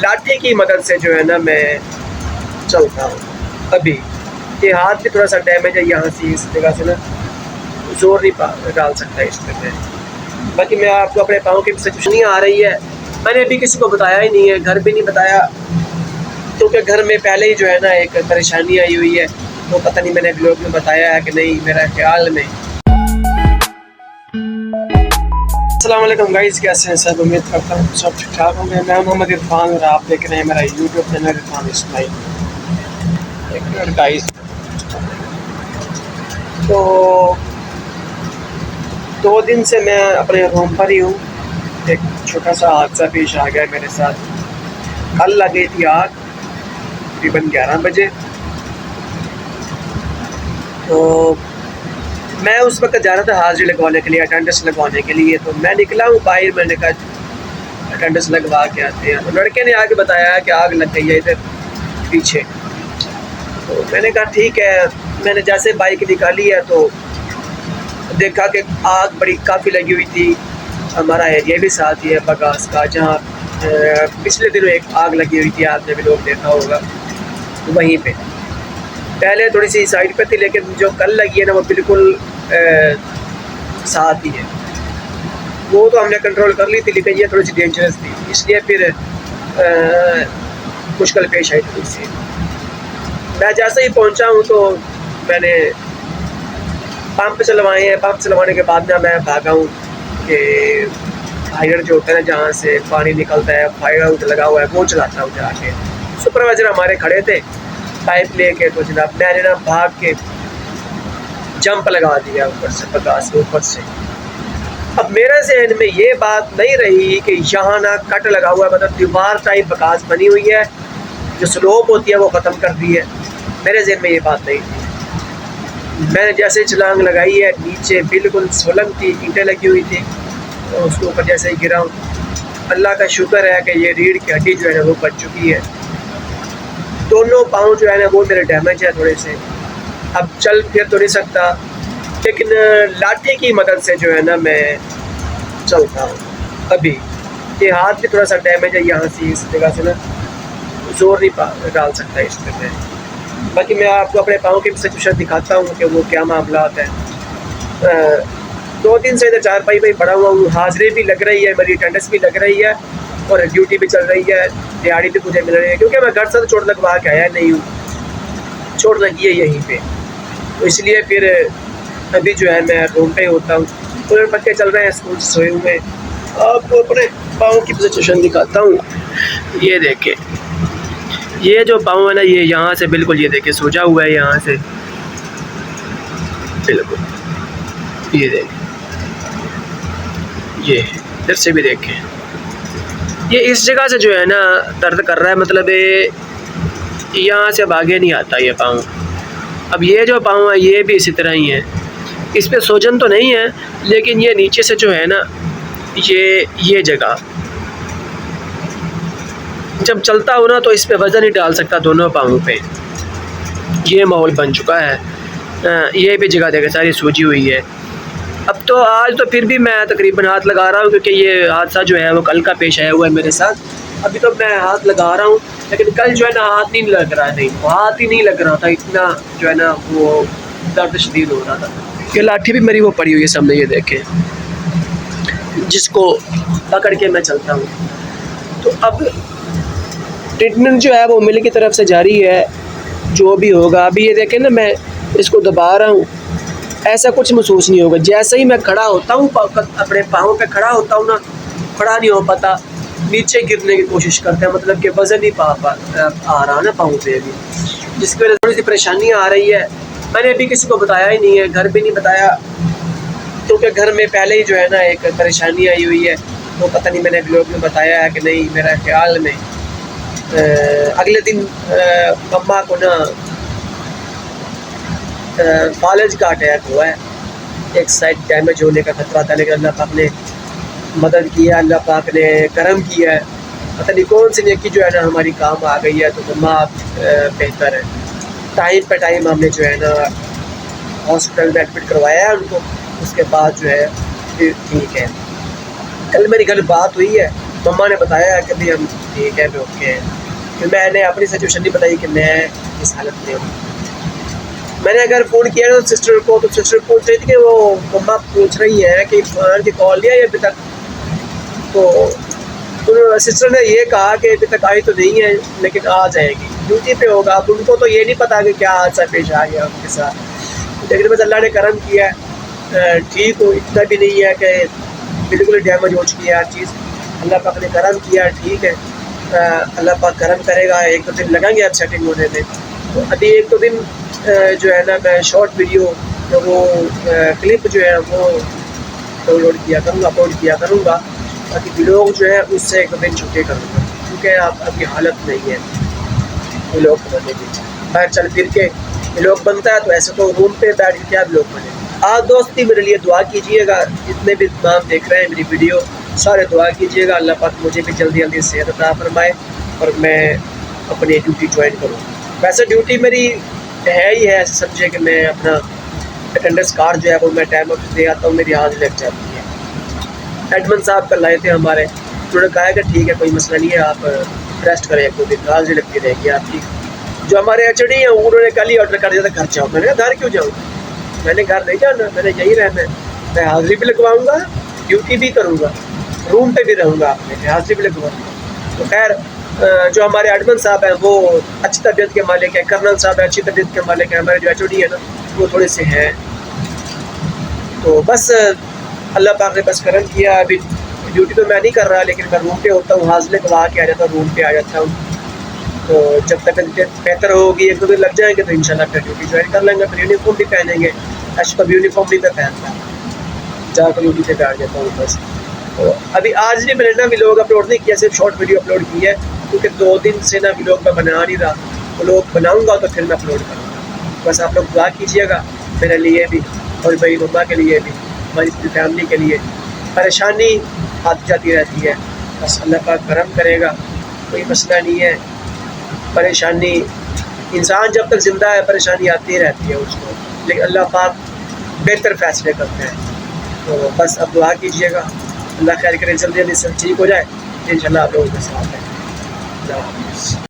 लाठी की मदद से जो है ना मैं चलता हूँ। अभी ये हाथ भी थोड़ा सा डैमेज है, यहाँ से इस जगह से ना जोर नहीं डाल सकता इस पर मैं। बाकी मैं आपको अपने पाँव की सिचुएशन नहीं आ रही है, मैंने अभी किसी को बताया ही नहीं है, घर भी नहीं बताया, क्योंकि घर में पहले ही जो है ना एक परेशानी आई हुई है, तो पता नहीं मैंने ब्लॉग में बताया है कि नहीं, मेरा ख्याल नहीं। अस्सलाम वालेकुम गाइस, कैसे हैं सब? उम्मीद करता हूँ सब ठीक ठाक होंगे। मैं मोहम्मद इरफान और आप देख रहे हैं मेरा यूट्यूब चैनल इरफान इस्माइल। एक मिनट गाइस, तो 2 दिन से मैं अपने रूम पर ही हूँ। एक छोटा सा हादसा पेश आ गया मेरे साथ। कल लग गई थी आग तकरीबन 11 बजे। तो मैं उस वक्त जा रहा था हाजिरी लगवाने के लिए, अटेंडेंस लगवाने के लिए। तो मैं निकला हूँ बाहर, मैंने कहा अटेंडेंस लगवा के आते हैं। तो लड़के ने आके बताया कि आग लग गई है इधर पीछे। तो मैंने कहा ठीक है। मैंने जैसे बाइक निकाली है तो देखा कि आग बड़ी काफ़ी लगी हुई थी। हमारा एरिया भी साथ ही है बगास का, जहाँ पिछले दिनों एक आग लगी हुई थी, आपने भी लोग देखा होगा। वहीं पे पहले थोड़ी सी साइड पे थी, लेकिन जो कल लगी है ना वो बिल्कुल साथ ही है। वो तो हमने कंट्रोल कर ली थी, लेकिन ये थोड़ी सी डेंजरस थी, इसलिए फिर मुश्किल पेश आई थोड़ी सी। मैं जैसे ही पहुंचा हूँ तो मैंने पंप चलवाए हैं। पंप चलवाने के बाद ना मैं भागा हूँ कि हाइडर जो होता है ना, जहाँ से पानी निकलता है, फायर आउट लगा हुआ है, वो चलाता हूँ जाके। सुपरवाइजर हमारे खड़े थे पाइप लेके, तो जनाब मैंने ना भाग के जंप लगा दिया ऊपर से, बगास के ऊपर से। अब मेरे जहन में ये बात नहीं रही कि यहाँ ना कट लगा हुआ है, मतलब दीवार टाइप बगास बनी हुई है, जो स्लोप होती है वो ख़त्म कर दी है। मेरे जहन में ये बात नहीं थी। मैंने जैसे छलांग लगाई है, नीचे बिल्कुल सुलंग थी, ईंटें लगी हुई थी, तो उसके ऊपर जैसे ही गिरा हूँ, अल्लाह का शुक्र है कि ये रीढ़ की हड्डी जो है ना वो बच चुकी है। दोनों पाँव जो है ना वो मेरे डैमेज है थोड़े से। अब चल फिर तो नहीं सकता, लेकिन लाठी की मदद से जो है ना मैं चलता हूँ। अभी ये हाथ भी थोड़ा सा डैमेज है, यहाँ से इस जगह से ना जोर नहीं डाल सकता इस पर मैं। बाकी मैं आपको अपने पाँव की सिचुएशन दिखाता हूँ कि वो क्या मामला है। 2 दिन से इधर चारपाई पे पड़ा हुआ हूँ। हाजिरी भी लग रही है, मेरी अटेंडेंस भी लग रही है, और ड्यूटी भी चल रही है, दिहाड़ी भी मुझे मिल रही है, क्योंकि मैं घर से तो चोट लगवा के आया नहीं हूँ, चोट लगी है यहीं पे। तो इसलिए फिर अभी जो है मैं रूम पे होता हूँ। तो बच्चे चल रहे हैं स्कूल से सोए हुए। आपको अपने पाँव की सिचुएशन दिखाता हूँ। ये देखें, ये जो पाँव है ना, ये यहाँ से बिल्कुल, ये देखें सूजा हुआ है यहाँ से बिल्कुल। ये देखें, ये इधर से भी देखें, ये इस जगह से जो है ना दर्द कर रहा है, मतलब ये यहाँ से अब आगे नहीं आता ये पाँव। अब ये जो पाँव है ये भी इसी तरह ही है, इस पे सूजन तो नहीं है, लेकिन ये नीचे से जो है ना ये जगह जब चलता हो ना तो इस पे वज़न ही डाल सकता दोनों पाँवों पे। ये माहौल बन चुका है। ये भी जगह देखें सारी सूजी हुई है। अब तो आज तो फिर भी मैं तकरीबन हाथ लगा रहा हूँ, क्योंकि ये हादसा जो है वो कल का पेश आया हुआ है मेरे साथ। अभी तो मैं हाथ लगा रहा हूँ, लेकिन कल जो है ना हाथ नहीं लग रहा, नहीं हाथ ही नहीं लग रहा था, इतना जो है ना वो दर्द शदीद हो रहा था। ये लाठी भी मेरी वो पड़ी हुई है सामने, ये देखें, जिसको पकड़ के मैं चलता हूँ। तो अब ट्रीटमेंट जो है वो मिल की तरफ से जारी है, जो भी होगा। अभी ये देखें ना, मैं इसको दबा रहा हूँ, ऐसा कुछ महसूस नहीं होगा। जैसे ही मैं खड़ा होता हूँ, अपने पाँव पे खड़ा होता हूँ ना, खड़ा नहीं हो पाता, नीचे गिरने की कोशिश करते हैं, मतलब कि वज़न नहीं आ रहा ना पाँव पे अभी, जिसकी वजह से थोड़ी सी परेशानी आ रही है। मैंने अभी किसी को बताया ही नहीं है, घर भी नहीं बताया, क्योंकि घर में पहले ही जो है ना एक परेशानी आई हुई है, तो पता नहीं मैंने ब्लॉग में बताया है कि नहीं, मेरा ख्याल में। अगले दिन मम्मा को ना फालज का अटैक हुआ है, एक साइड डैमेज होने का खतरा था, लेकिन अल्लाह पाक ने मदद की है, अल्लाह पाक ने करम किया है। पता नहीं कौन सी नेकी जो है ना हमारी काम आ गई है, तो मम्मा बेहतर है। टाइम पे टाइम हमने जो है ना हॉस्पिटल में एडमिट करवाया है उनको, उसके बाद जो है फिर ठीक है। कल मेरी घर बात हुई है, मम्मा ने बताया कि भाई हम ठीक है, मैं ओके हैं। फिर मैंने अपनी सिचुएशन नहीं बताई कि मैं इस हालत में हूँ। मैंने अगर फ़ोन किया ना सिस्टर को, तो सिस्टर पूछ रही थी कि वो मम्मा पूछ रही हैं कि फ़रहान की कॉल लिया या अभी तक। तो सिस्टर ने ये कहा कि अभी तक आई तो नहीं है, लेकिन आ जाएगी, ड्यूटी पे होगा। अब उनको तो ये नहीं पता कि क्या हादसा पेश आ गया उनके साथ, लेकिन बस अल्लाह ने करम किया है, ठीक हो। इतना भी नहीं है कि बिल्कुल डैमेज हो चुकी है हर चीज़, अल्लाह पाक ने करम किया, ठीक है। अल्लाह पाक करम करेगा, 1-2 दिन लगेंगे अब सेटिंग होने में। तो अभी 1-2 दिन जो है ना, मैं शॉर्ट वीडियो तो वो क्लिप जो है वो डाउनलोड किया करूँगा, अपलोड किया करूँगा, ताकि व्लॉग जो है उससे 1-2 दिन छुट्टी करूँगा, क्योंकि आप अभी हालत नहीं है व्लॉग बनाने की। बाहर चल फिर के व्लॉग बनता है, तो ऐसे तो रूम पे बैठ के क्या व्लॉग बने। आप दोस्त भी मेरे लिए दुआ कीजिएगा, जितने भी तमाम देख रहे हैं मेरी वीडियो, सारे दुआ कीजिएगा, अल्लाह पाक मुझे भी जल्दी जल्दी सेहत अता फरमाए और मैं अपनी ड्यूटी ज्वाइन करूँ। वैसे ड्यूटी मेरी है ही है, ऐसे समझे कि मैं अपना अटेंडेंस कार्ड जो है वो मैं टाइम ऑफ दे आता हूँ, मेरी हाजिरी लग जाती है। एडमन साहब कल आए थे हमारे, उन्होंने कहा कि ठीक है कोई मसला नहीं है, आप रेस्ट करें 1-2 दिन, हाजिरी लगती रहेगी आपकी। जो हमारे एचओडी हैं उन्होंने कल ही ऑर्डर कर दिया था घर जाओ। मैंने कहा घर क्यों जाऊँ, मैंने घर नहीं जाना, मैंने यहीं रहना है, मैं हाजिरी भी लगवाऊँगा, ड्यूटी भी करूँगा, रूम पे भी रहूँगा, अपने हाजिरी भी लगवाऊँगा। तो खैर जो हमारे एडमन साहब हैं वो अच्छी तबीयत के मालिक हैं, कर्नल साहब अच्छी तबीयत के मालिक हैं, हमारे जो एचओडी है ना वो थोड़े से हैं। तो बस अल्लाह पाक ने बस करम किया। अभी ड्यूटी तो मैं नहीं कर रहा, लेकिन मैं रूम पे होता हूँ, हाजिरी लगवा के आ जाता हूँ, रूम पे आ जाता हूँ। तो जब तक बेहतर होगी, 1-2 दिन लग जाएंगे, तो इंशाल्लाह फिर ड्यूटी ज्वाइन कर लेंगे, फिर यूनिफॉर्म भी पहनेंगे। ऐसे तो यूनिफॉर्म भी मैं पहनता हूँ, जाकर ड्यूटी पे बैठ जाता हूँ बस। तो अभी आज भी मैंने ना व्लॉग अपलोड नहीं किया, सिर्फ शॉर्ट वीडियो अपलोड की है, क्योंकि 2 दिन से ना व्लॉग मैं बना नहीं रहा। व्लॉग बनाऊँगा तो फिर मैं अपलोड करूँगा। बस आप लोग दुआ कीजिएगा मेरे लिए भी और मेरी मम्मा के लिए भी, हमारी पूरी फैमिली के लिए। परेशानी आती जाती रहती है, बस अल्लाह पाक करम करेगा, कोई मसला नहीं है। परेशानी इंसान जब तक ज़िंदा है परेशानी आती रहती है उसको, लेकिन अल्लाह पाक बेहतर फ़ैसले करते हैं। तो बस अब दुआ कीजिएगा, अल्लाह खैर करे, जल्दी जल्दी सब ठीक हो जाए, इंशाल्लाह आप लोगों के साथ है।